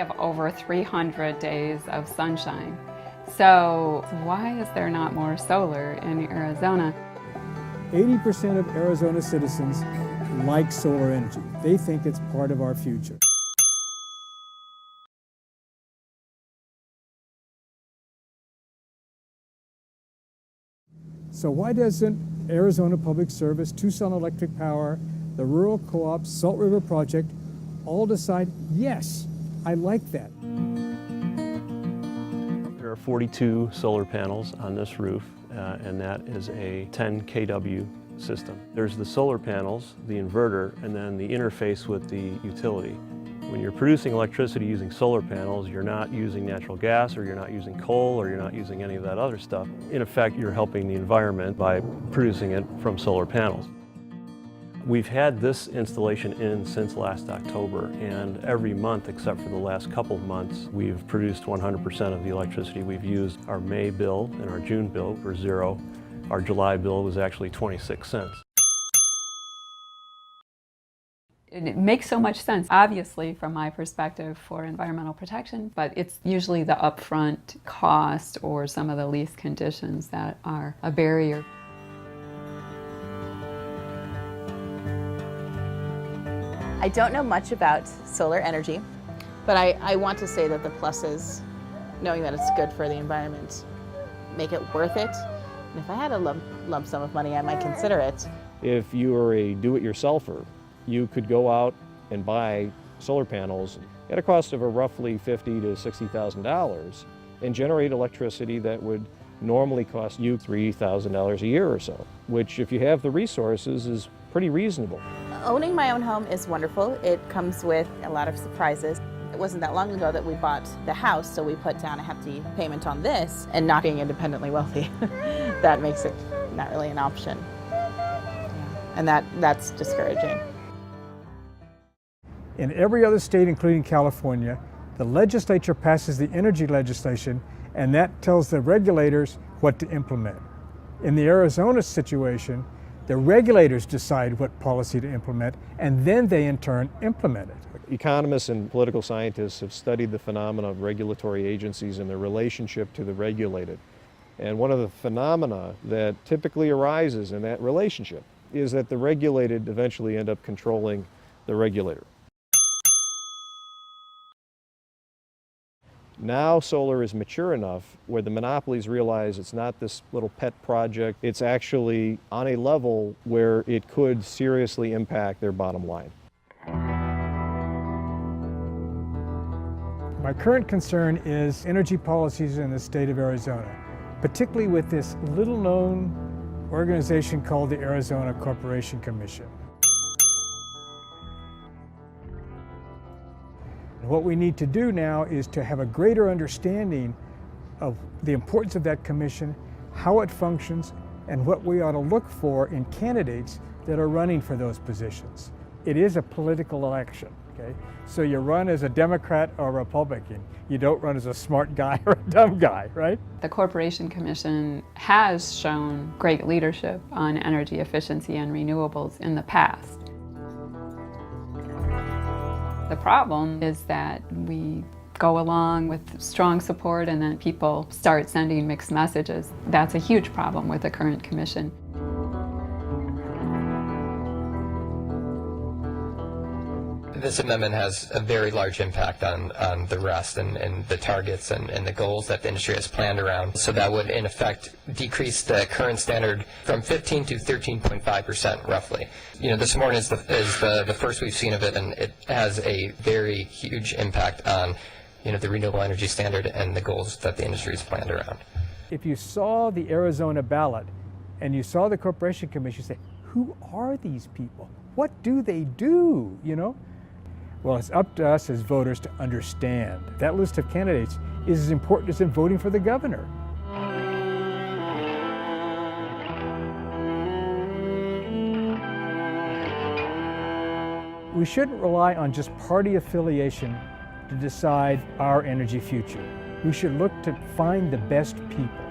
have over 300 days of sunshine. So why is there not more solar in Arizona? 80% of Arizona citizens like solar energy. They think it's part of our future. So why doesn't Arizona Public Service, Tucson Electric Power, the Rural Co-op, Salt River Project all decide, yes, I like that? There are 42 solar panels on this roof, and that is a 10 kW system. There's the solar panels, the inverter, and then the interface with the utility. When you're producing electricity using solar panels, you're not using natural gas, or you're not using coal, or you're not using any of that other stuff. In effect, you're helping the environment by producing it from solar panels. We've had this installation in since last October, and every month except for the last couple of months, we've produced 100% of the electricity we've used. Our May bill and our June bill were zero. Our July bill was actually 26 cents. It makes so much sense, obviously, from my perspective for environmental protection, but it's usually the upfront cost or some of the lease conditions that are a barrier. I don't know much about solar energy, but I want to say that the pluses, knowing that it's good for the environment, make it worth it. And if I had a lump sum of money, I might consider it. If you are a do-it-yourselfer, you could go out and buy solar panels at a cost of roughly $50,000 to $60,000 and generate electricity that would normally cost you $3,000 a year or so, which, if you have the resources, is pretty reasonable. Owning my own home is wonderful. It comes with a lot of surprises. It wasn't that long ago that we bought the house, so we put down a hefty payment on this, and not being independently wealthy, that makes it not really an option. And that's discouraging. In every other state, including California, the legislature passes the energy legislation, and that tells the regulators what to implement. In the Arizona situation, the regulators decide what policy to implement, and then they in turn implement it. Economists and political scientists have studied the phenomena of regulatory agencies and their relationship to the regulated. And one of the phenomena that typically arises in that relationship is that the regulated eventually end up controlling the regulator. Now solar is mature enough where the monopolies realize it's not this little pet project, it's actually on a level where it could seriously impact their bottom line. My current concern is energy policies in the state of Arizona, particularly with this little-known organization called the Arizona Corporation Commission. What we need to do now is to have a greater understanding of the importance of that commission, how it functions, and what we ought to look for in candidates that are running for those positions. It is a political election, okay? So you run as a Democrat or Republican. You don't run as a smart guy or a dumb guy, right? The Corporation Commission has shown great leadership on energy efficiency and renewables in the past. The problem is that we go along with strong support and then people start sending mixed messages. That's a huge problem with the current commission. This amendment has a very large impact on the rest and the targets and the goals that the industry has planned around. So that would, in effect, decrease the current standard from 15 to 13.5% roughly. You know, this morning is the first we've seen of it, and it has a very huge impact on, you know, the renewable energy standard and the goals that the industry has planned around. If you saw the Arizona ballot and you saw the Corporation Commission, you say, who are these people? What do they do, you know? Well, it's up to us as voters to understand that list of candidates is as important as in voting for the governor. We shouldn't rely on just party affiliation to decide our energy future. We should look to find the best people.